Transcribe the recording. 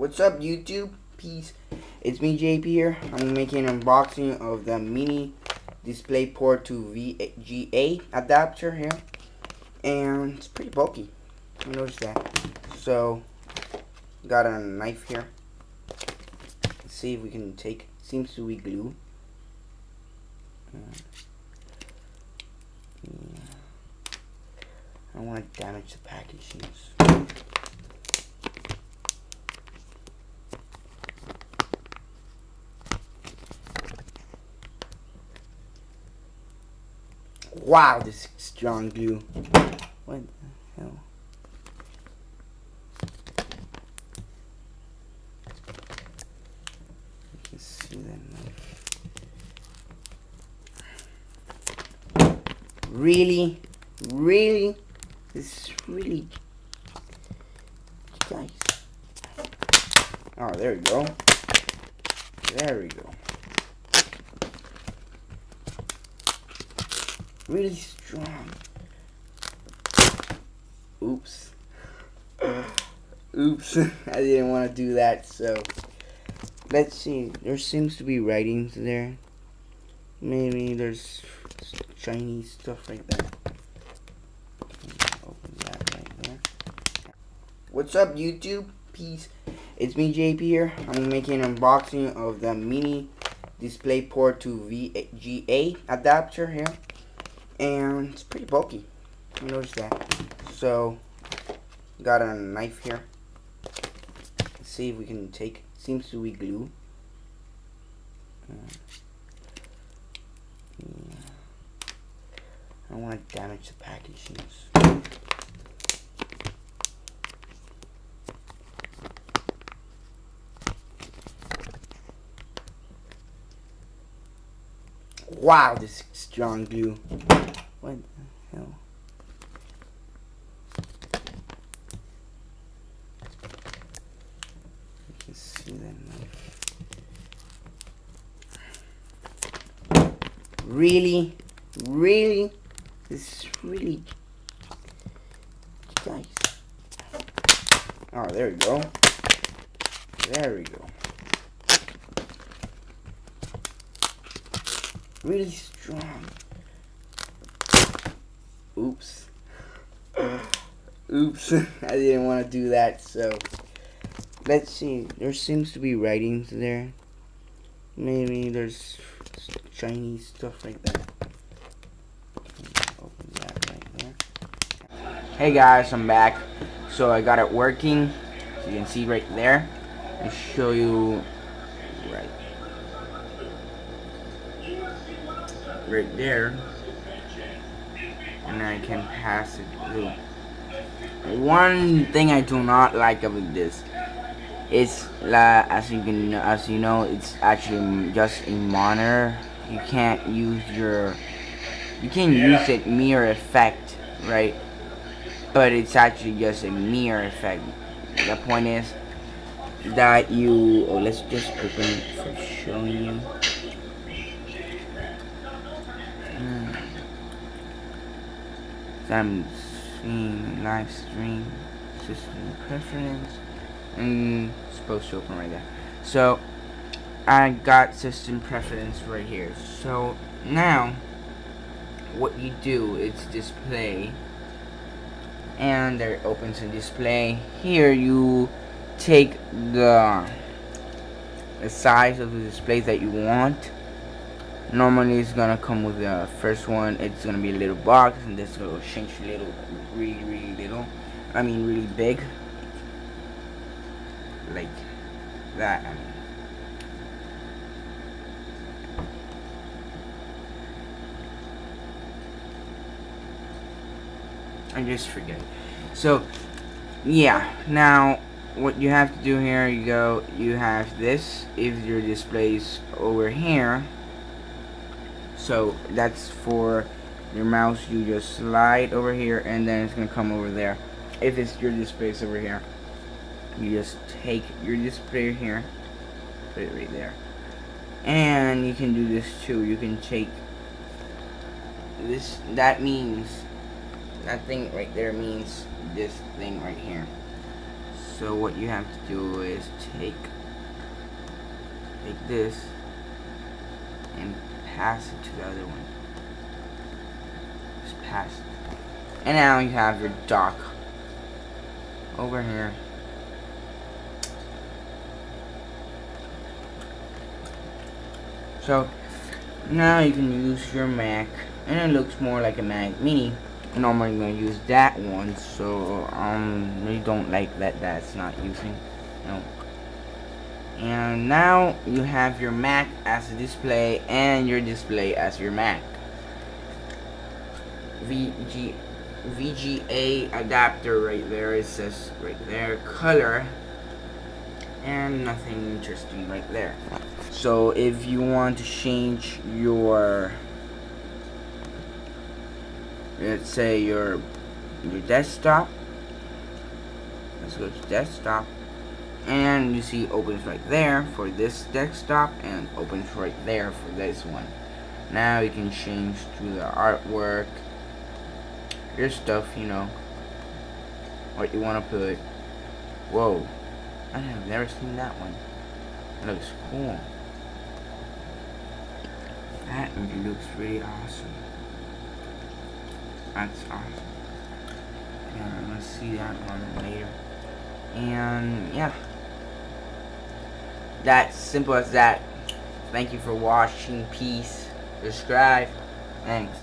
What's up, YouTube? Peace. It's me, JP here. I'm making an unboxing of the mini DisplayPort to VGA adapter here, and it's pretty bulky. I noticed that. So, got a knife here. Let's see if we can take. Seems to be glue. I don't want to damage the packaging. Wow, this is strong glue. What the hell? You can see that knife. Really? Really? This is really... Guys. Oh, there we go. There we go. Really strong. Oops. Oops. I didn't want to do that, so let's see. There seems to be writings there. Maybe there's Chinese stuff like that. Open that right there. What's up, YouTube? Peace. It's me, JP here. I'm making an unboxing of the mini DisplayPort to VGA adapter here. And it's pretty bulky. I noticed that. So, got a knife here. Let's see if we can take. Seems to be glue. I don't want to damage the packaging. Wow, this is strong glue. What the hell? You can see that knife. Really? Really? This is really... Guys. Oh, there we go. There we go. Really strong. Oops. Oops. I didn't want to do that, so let's see. There seems to be writings there. Maybe there's Chinese stuff like that. Open that right there. Hey guys, I'm back. So I got it working. So you can see right there. I'll show you right there, and I can pass it through. One thing I do not like about this is as you know, it's actually just a monitor. You can't use it mirror effect, right? But it's actually just a mirror effect. The point is that let's just open it for showing you. I'm seeing live stream, system preference, and it's supposed to open right there. So I got system preference right here. So now what you do is display, and there it opens in display. Here you take the size of the display that you want. Normally it's gonna come with the first one. It's gonna be a little box, and this will change really little. I mean really big, like that. I just forget. So yeah, now what you have to do here, you have this. If your display's over here, so that's for your mouse, you just slide over here and then it's gonna come over there. If it's your display over here, you just take your display here, put it right there. And you can do this too. You can take this, that means, that thing right there means this thing right here. So what you have to do is take this and pass it to the other one. Just pass it. And now you have your dock over here. So now you can use your Mac, and it looks more like a Mac Mini. Normally I'm gonna use that one, so really don't like that that's not using. No. And now you have your Mac as a display and your display as your Mac. VGA adapter right there. It says right there color, and nothing interesting right there. So if you want to change your, let's say your desktop, let's go to desktop, and you see opens right there for this desktop and opens right there for this one. Now you can change to the artwork, your stuff, you know, what you want to put. Whoa, I have never seen that one. It looks cool. That really looks really awesome. That's awesome. Yeah, I'm gonna see that one later. And yeah, that's simple as that. Thank you for watching. Peace. Subscribe. Thanks.